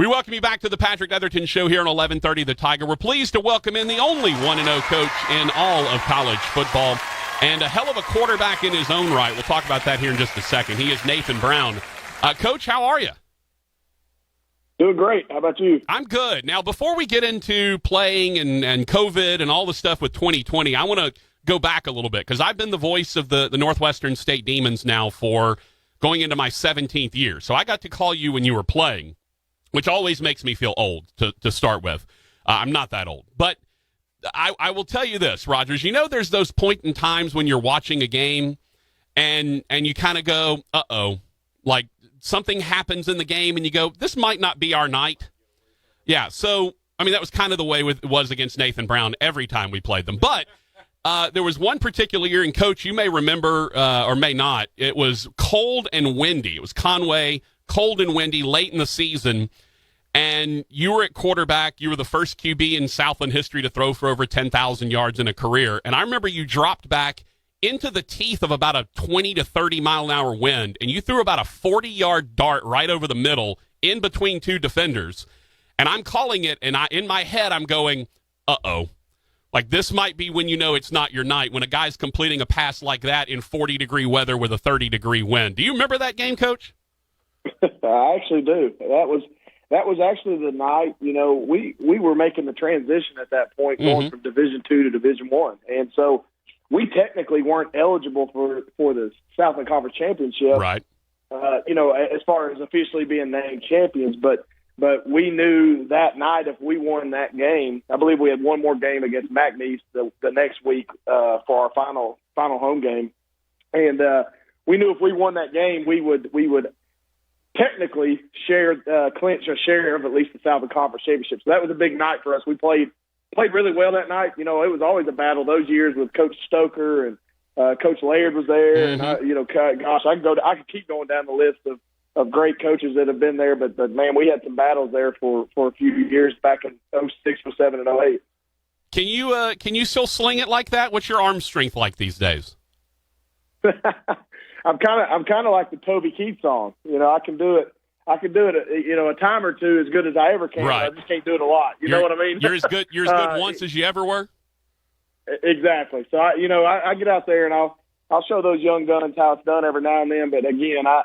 We welcome you back to the Patrick Netherton Show here on 1130 The Tiger. We're pleased to welcome in the only 1-0 coach in all of college football and a hell of a quarterback in his own right. We'll talk about that here in just a second. He is Nathan Brown. Coach, how are you? Doing great. How about you? I'm good. Now, before we get into playing and COVID and all the stuff with 2020, I want to go back a little bit because I've been the voice of the Northwestern State Demons now for going into my 17th year. So I got to call you when you were playing, which always makes me feel old to start with. I'm not that old. But I will tell you this, Rogers. You know there's those point in times when you're watching a game and you kind of go, uh-oh. Like something happens in the game and you go, this might not be our night. Yeah, so, I mean, that was kind of the way it was against Nathan Brown every time we played them. But there was one particular year, and, Coach, you may remember or may not, it was cold and windy. It was Conway, cold and windy, late in the season, and you were at quarterback. You were the first QB in Southland history to throw for over 10,000 yards in a career. And I remember you dropped back into the teeth of about a 20 to 30 mile an hour wind, and you threw about a 40-yard dart right over the middle in between two defenders. And I'm calling it, and in my head I'm going, uh-oh. Like this might be when you know it's not your night, when a guy's completing a pass like that in 40-degree weather with a 30-degree wind. Do you remember that game, Coach? I actually do. That was actually the night, you know, we were making the transition at that point, going from Division II to Division I. And so we technically weren't eligible for the Southland Conference Championship, right? You know, as far as officially being named champions. But we knew that night if we won that game, I believe we had one more game against McNeese the next week for our final home game. And we knew if we won that game, we would technically clinch a share of at least the Southland Conference Championship. So that was a big night for us. We played really well that night. You know, it was always a battle those years with Coach Stoker and Coach Laird was there. And, you know, gosh, I could keep going down the list of great coaches that have been there. But man, we had some battles there for a few years back in 06, 07, and 08. Can you still sling it like that? What's your arm strength like these days? I'm kind of like the Toby Keith song. You know, I can do it, you know, a time or two as good as I ever can. Right. I just can't do it a lot. You know what I mean? You're as good once as you ever were? Exactly. So, I get out there and I'll show those young guns how it's done every now and then. But, again, I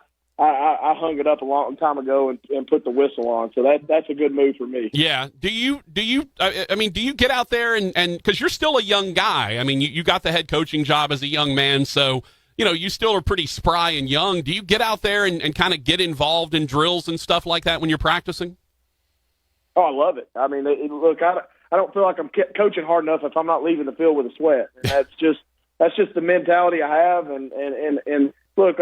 hung it up a long time ago and put the whistle on. So that's a good move for me. Yeah. Do you get out there and because you're still a young guy. I mean, you got the head coaching job as a young man, so – you know, you still are pretty spry and young. Do you get out there and kind of get involved in drills and stuff like that when you're practicing? Oh, I love it. I mean, look, I don't feel like I'm coaching hard enough if I'm not leaving the field with a sweat. And that's just the mentality I have. And look,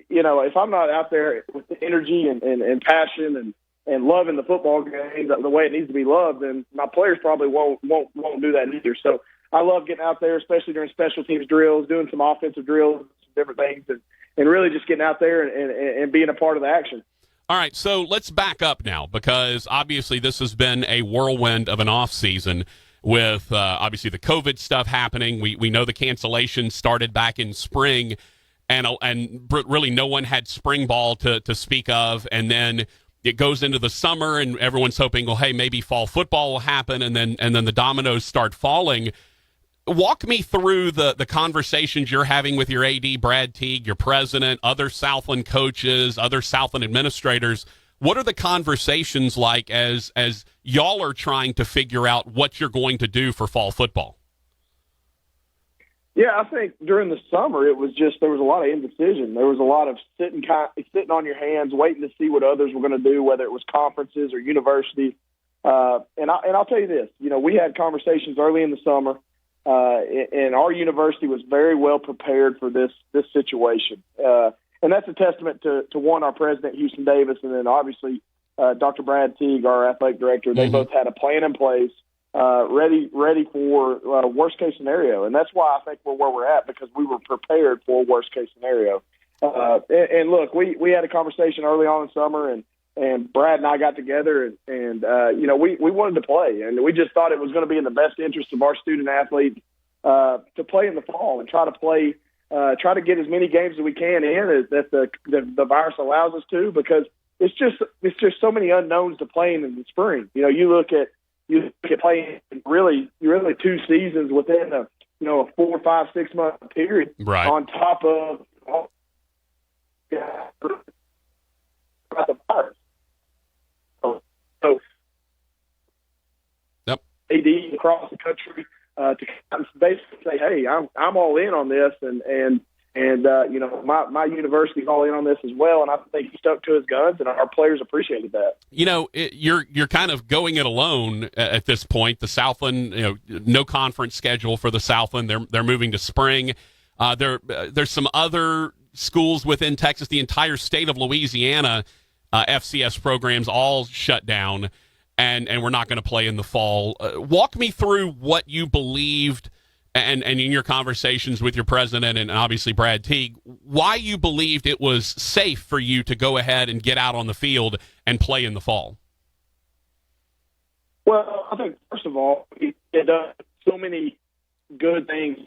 you know, if I'm not out there with the energy and passion and loving the football game the way it needs to be loved, then my players probably won't do that either. So I love getting out there, especially during special teams drills, doing some offensive drills, some different things, and really just getting out there and being a part of the action. All right, so let's back up now because obviously this has been a whirlwind of an off season with obviously the COVID stuff happening. We know the cancellation started back in spring, and really no one had spring ball to speak of, and then it goes into the summer, and everyone's hoping, well, hey, maybe fall football will happen, and then the dominoes start falling. Walk me through the conversations you're having with your AD, Brad Teague, your president, other Southland coaches, other Southland administrators. What are the conversations like as y'all are trying to figure out what you're going to do for fall football? Yeah, I think during the summer there was a lot of indecision. There was a lot of sitting on your hands, waiting to see what others were going to do, whether it was conferences or universities. And I'll tell you this, you know, we had conversations early in the summer. And our university was very well prepared for this situation. And that's a testament to one, our president, Houston Davis, and then obviously Dr. Brad Teague, our athletic director. They both had a plan in place, ready for worst case scenario. And that's why I think we're where we're at, because we were prepared for a worst case scenario. And look, we had a conversation early on in summer, and Brad and I got together and you know, we wanted to play, and we just thought it was going to be in the best interest of our student athletes to play in the fall and try to get as many games as we can in that the virus allows us to, because it's just so many unknowns to playing in the spring. You know, you look at playing really 2 seasons within a 4, 5, 6 month period, right, on top of the virus. So yep. AD across the country to basically say, hey, I'm all in on this, and my university's all in on this as well, and I think he stuck to his guns, and our players appreciated that. You know, you're kind of going it alone at this point. The Southland, no conference schedule for the Southland. They're moving to spring. There's some other schools within Texas, the entire state of Louisiana, FCS programs all shut down, and we're not going to play in the fall. Walk me through what you believed, and in your conversations with your president and obviously Brad Teague, why you believed it was safe for you to go ahead and get out on the field and play in the fall. Well, I think, first of all, it does so many good things.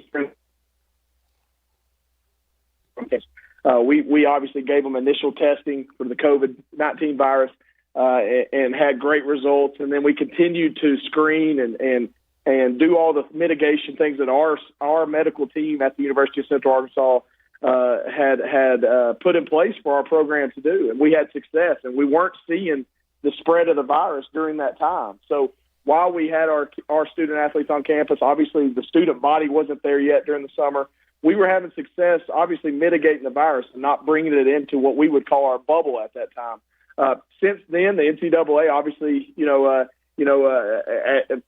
We obviously gave them initial testing for the COVID-19 virus and had great results, and then we continued to screen and do all the mitigation things that our medical team at the University of Central Arkansas had put in place for our program to do, and we had success, and we weren't seeing the spread of the virus during that time. So while we had our student athletes on campus, obviously the student body wasn't there yet during the summer. We were having success, obviously mitigating the virus and not bringing it into what we would call our bubble at that time. Since then, the NCAA obviously,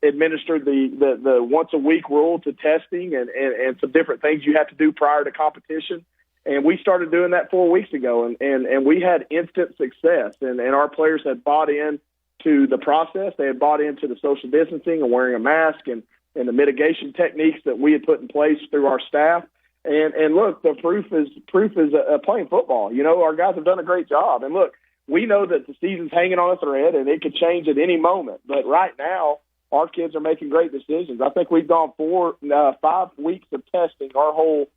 administered the once a week rule to testing and some different things you have to do prior to competition. And we started doing that 4 weeks ago, and we had instant success. And our players had bought in to the process. They had bought into the social distancing and wearing a mask and the mitigation techniques that we had put in place through our staff. And look, the proof is playing football. Our guys have done a great job. And look, we know that the season's hanging on a thread and it could change at any moment. But right now, our kids are making great decisions. I think we've gone 5 weeks of testing our whole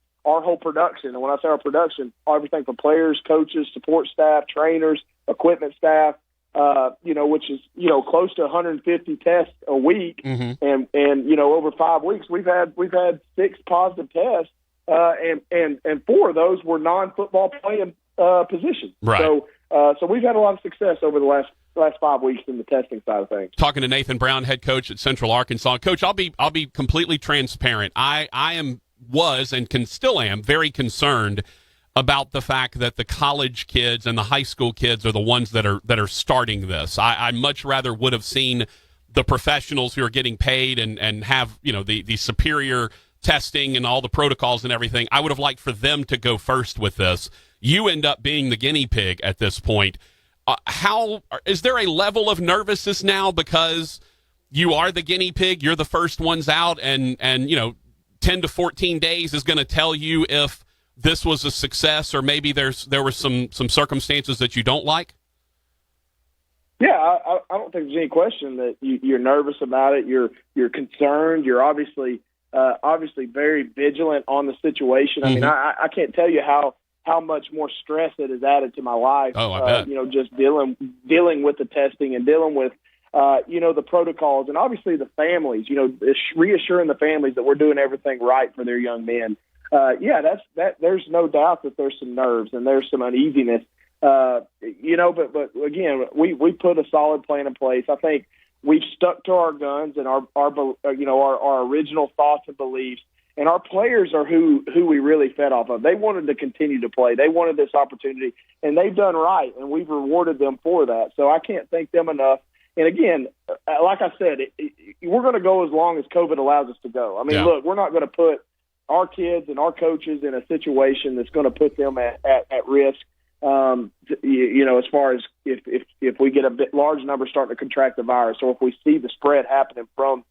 production. And when I say our production, everything from players, coaches, support staff, trainers, equipment staff, which is, close to 150 tests a week. Mm-hmm. And over 5 weeks, we've had 6 positive tests. And 4 of those were non-football playing positions. Right. So we've had a lot of success over the last 5 weeks in the testing side of things. Talking to Nathan Brown, head coach at Central Arkansas. Coach, I'll be completely transparent. I was and still am very concerned about the fact that the college kids and the high school kids are the ones that are starting this. I much rather would have seen the professionals who are getting paid and have the superior testing and all the protocols and everything. I would have liked for them to go first with this. You end up being the guinea pig at this point. How is there a level of nervousness now because you are the guinea pig? You're the first ones out, and 10 to 14 days is going to tell you if this was a success or maybe there were some circumstances that you don't like. Yeah, I don't think there's any question that you're nervous about it. You're concerned. You're obviously very vigilant on the situation. I mean, I can't tell you how much more stress it has added to my life. Oh, I bet. Just dealing with the testing and dealing with, the protocols and obviously the families, reassuring the families that we're doing everything right for their young men. There's no doubt that there's some nerves and there's some uneasiness, but again, we put a solid plan in place. I think we've stuck to our guns and our original thoughts and beliefs. And our players are who we really fed off of. They wanted to continue to play. They wanted this opportunity, and they've done right, and we've rewarded them for that. So I can't thank them enough. And again, like I said, we're going to go as long as COVID allows us to go. I mean, Look, we're not going to put our kids and our coaches in a situation that's going to put them at risk. As far as if we get a bit large number starting to contract the virus, or if we see the spread happening from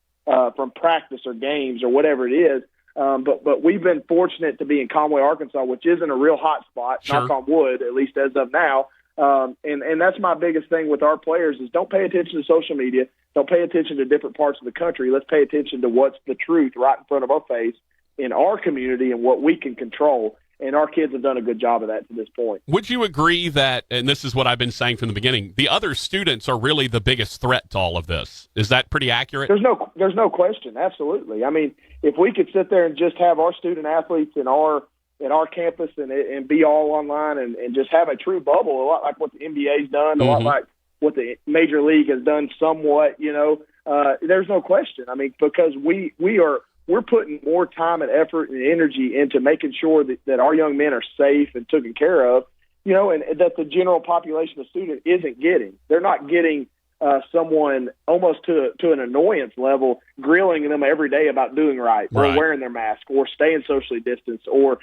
practice or games or whatever it is. But we've been fortunate to be in Conway, Arkansas, which isn't a real hot spot, sure. Knock on wood, at least as of now. And that's my biggest thing with our players is don't pay attention to social media. Don't pay attention to different parts of the country. Let's pay attention to what's the truth right in front of our face in our community and what we can control. and our kids have done a good job of that to this point. Would you agree that, and this is what I've been saying from the beginning, the other students are really the biggest threat to all of this? Is that pretty accurate? There's no question. Absolutely. I mean, if we could sit there and just have our student athletes in our campus and be all online and just have a true bubble, a lot like what the NBA's done, a lot like what the Major League has done somewhat, there's no question. I mean, because we're putting more time and effort and energy into making sure that our young men are safe and taken care of, and that the general population of students isn't getting. They're not getting someone almost to an annoyance level grilling them every day about doing right or wearing their mask or staying socially distanced. Or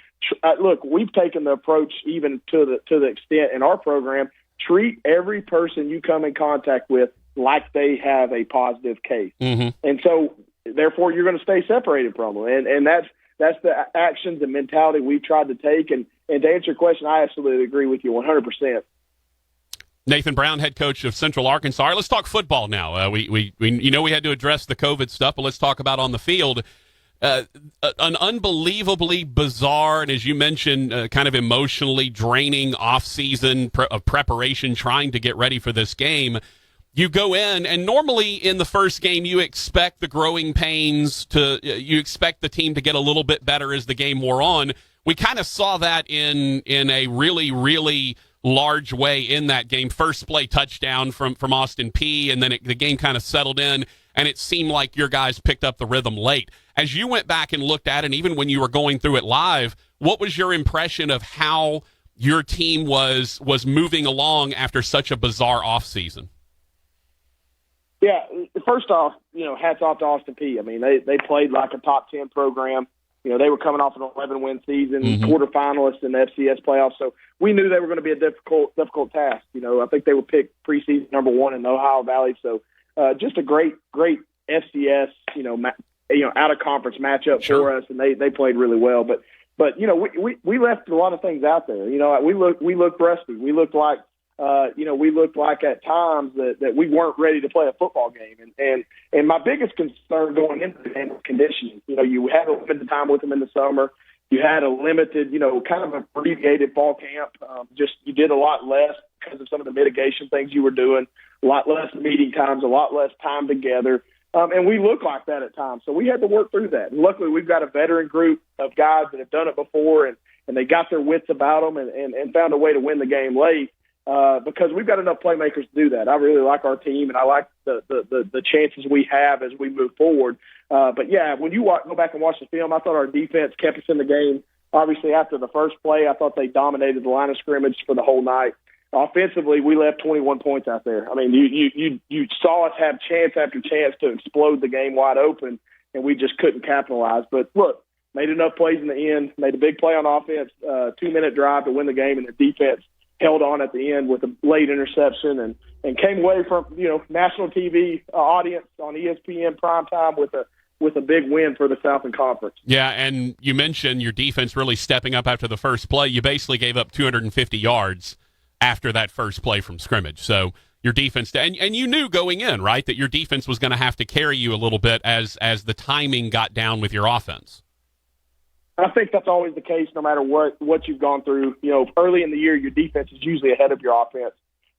look, we've taken the approach even to the extent in our program, treat every person you come in contact with like they have a positive case. And so therefore you're going to stay separated from them. And that's the actions and mentality we've tried to take. And to answer your question, I absolutely agree with you 100%. Nathan Brown, head coach of Central Arkansas. All right, let's talk football now. We had to address the COVID stuff, but let's talk about on the field. An unbelievably bizarre and, as you mentioned, kind of emotionally draining off-season of preparation, trying to get ready for this game. You go in, and normally in the first game, you expect the growing pains you expect the team to get a little bit better as the game wore on. We kind of saw that in a really, really large way in that game. First play touchdown from Austin Peay, and then the game kind of settled in, and it seemed like your guys picked up the rhythm late. As you went back and looked at it, and even when you were going through it live, what was your impression of how your team was moving along after such a bizarre offseason? Yeah, first off, hats off to Austin Peay. I mean, they played like a top 10 program. They were coming off an 11-win season, quarterfinalists in the FCS playoffs. So we knew they were going to be a difficult task. I think they were picked preseason number 1 in the Ohio Valley. So just a great FCS, out of conference matchup for us, and they played really well. But we left a lot of things out there. We looked rusty. We looked like at times that we weren't ready to play a football game. And my biggest concern going into the game was conditioning. You had a limited time with them in the summer. You had a limited, kind of abbreviated fall camp. You did a lot less because of some of the mitigation things you were doing, a lot less meeting times, a lot less time together. And we look like that at times. So we had to work through that. And luckily we've got a veteran group of guys that have done it before, and they got their wits about them and found a way to win the game late. Because we've got enough playmakers to do that. I really like our team, and I like the chances we have as we move forward. But, yeah, when you go back and watch the film, I thought our defense kept us in the game. Obviously, after the first play, I thought they dominated the line of scrimmage for the whole night. Offensively, we left 21 points out there. I mean, you saw us have chance after chance to explode the game wide open, and we just couldn't capitalize. But, look, made enough plays in the end, made a big play on offense, 2-minute drive to win the game, and the defense held on at the end with a late interception and came away from, national TV audience on ESPN primetime with a big win for the Southern Conference. Yeah, and you mentioned your defense really stepping up after the first play. You basically gave up 250 yards after that first play from scrimmage. So your defense, and you knew going in, right, that your defense was going to have to carry you a little bit as the timing got down with your offense. I think that's always the case no matter what you've gone through. Early in the year, your defense is usually ahead of your offense.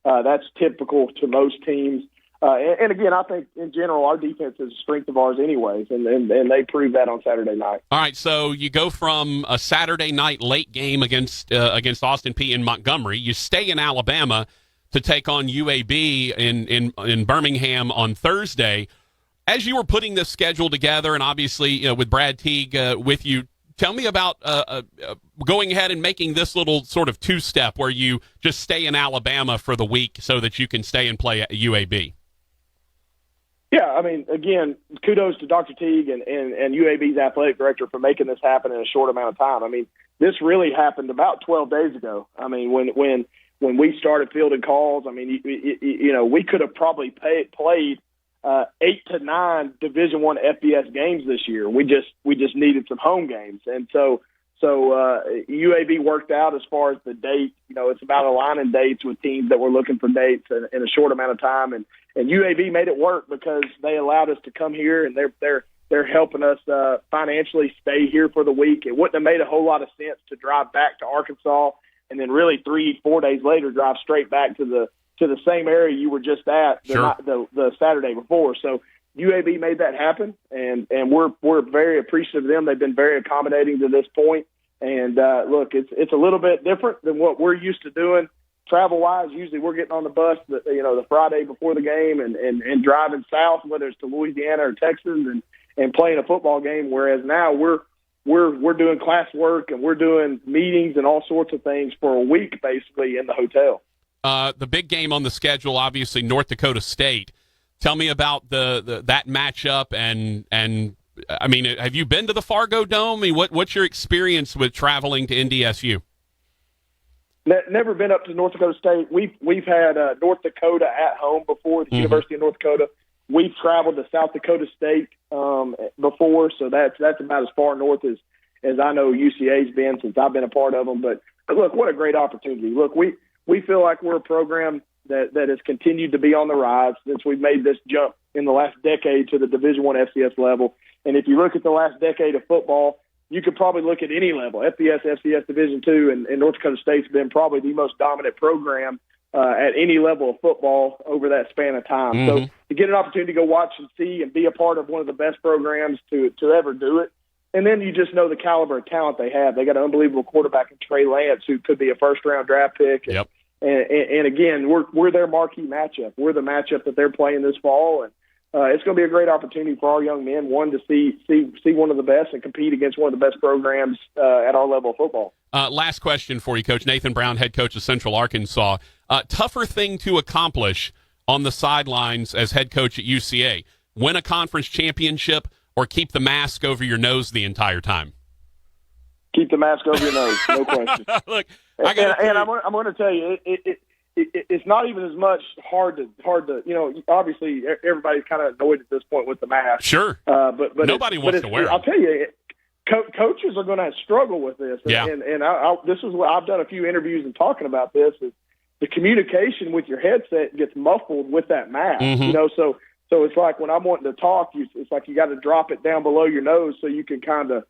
That's typical to most teams. And again, I think in general, our defense is a strength of ours anyways, and they proved that on Saturday night. All right, so you go from a Saturday night late game against Austin Peay in Montgomery. You stay in Alabama to take on UAB in Birmingham on Thursday. As you were putting this schedule together, and obviously with Brad Teague with you, tell me about going ahead and making this little sort of two-step where you just stay in Alabama for the week so that you can stay and play at UAB. Yeah, I mean, again, kudos to Dr. Teague and UAB's athletic director for making this happen in a short amount of time. I mean, this really happened about 12 days ago. I mean, when we started fielding calls, I mean, we could have probably played 8 to 9 Division I FBS games this year. We just needed some home games, and so UAB worked out as far as the date. It's about aligning dates with teams that were looking for dates in a short amount of time, and UAB made it work because they allowed us to come here, and They're helping us financially stay here for the week. It wouldn't have made a whole lot of sense to drive back to Arkansas and then really 3-4 days later drive straight back to the same area you were just at the Saturday before. So UAB made that happen, and we're very appreciative of them. They've been very accommodating to this point. And look, it's a little bit different than what we're used to doing travel-wise. Usually we're getting on the bus, the Friday before the game and driving south, whether it's to Louisiana or Texas, and playing a football game. Whereas now we're doing classwork and we're doing meetings and all sorts of things for a week, basically, in the hotel. The big game on the schedule, obviously, North Dakota State. Tell me about that matchup, and I mean, have you been to the Fargo Dome? I mean, what's your experience with traveling to NDSU? Never been up to North Dakota State. We've had North Dakota at home before, the University of North Dakota. We've traveled to South Dakota State before, so that's about as far north as I know UCA's been since I've been a part of them. But look, what a great opportunity. Look, we feel like we're a program that has continued to be on the rise since we've made this jump in the last decade to the Division I FCS level. And if you look at the last decade of football, you could probably look at any level, FBS, FCS, Division II, and North Dakota State's been probably the most dominant program at any level of football over that span of time. So to get an opportunity to go watch and see and be a part of one of the best programs to ever do it, and then you just know the caliber of talent they have. They got an unbelievable quarterback in Trey Lance, who could be a first-round draft pick. Yep. And again, we're their marquee matchup. We're the matchup that they're playing this fall, and it's going to be a great opportunity for our young men, one, to see one of the best and compete against one of the best programs at our level of football. Last question for you, Coach. Nathan Brown, head coach of Central Arkansas. Tougher thing to accomplish on the sidelines as head coach at UCA, win a conference championship or keep the mask over your nose the entire time? Keep the mask over your nose, no question. Look, I'm going to tell you, it's not even as much hard to obviously everybody's kind of annoyed at this point with the mask. Sure. But nobody wants to wear it. I'll tell you, coaches are going to struggle with this. And this is what I've done a few interviews and talking about this, is the communication with your headset gets muffled with that mask. So it's like when I'm wanting to talk, it's like you got to drop it down below your nose so you can kind of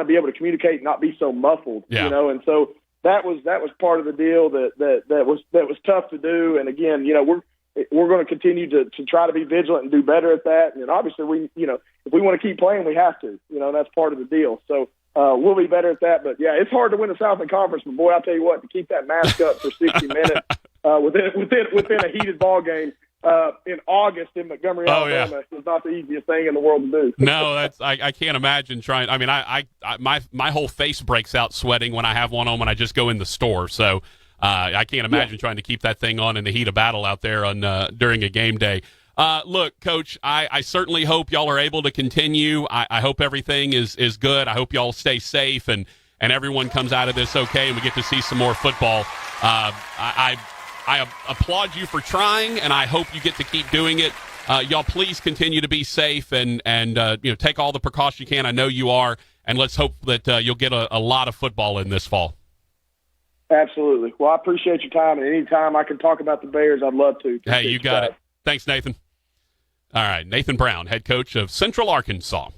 be able to communicate and not be so muffled. And so that was part of the deal that was tough to do. And again, we're going to continue to try to be vigilant and do better at that. And obviously if we want to keep playing, we have to, that's part of the deal. So we'll be better at that. But yeah, it's hard to win the Southland Conference, but boy, I'll tell you what, to keep that mask up for 60 minutes within a heated ball game in August in Montgomery, Alabama, is not the easiest thing in the world to do. No, I can't imagine trying. I mean, my whole face breaks out sweating when I have one on when I just go in the store. So I can't imagine trying to keep that thing on in the heat of battle out there during a game day. Look, Coach, I certainly hope y'all are able to continue. I hope everything is good. I hope y'all stay safe and everyone comes out of this okay and we get to see some more football. I applaud you for trying, and I hope you get to keep doing it. Y'all please continue to be safe and take all the precautions you can. I know you are, and let's hope that you'll get a lot of football in this fall. Absolutely. Well, I appreciate your time, and anytime I can talk about the Bears, I'd love to. Hey, you got it. Thanks, Nathan. All right, Nathan Brown, head coach of Central Arkansas.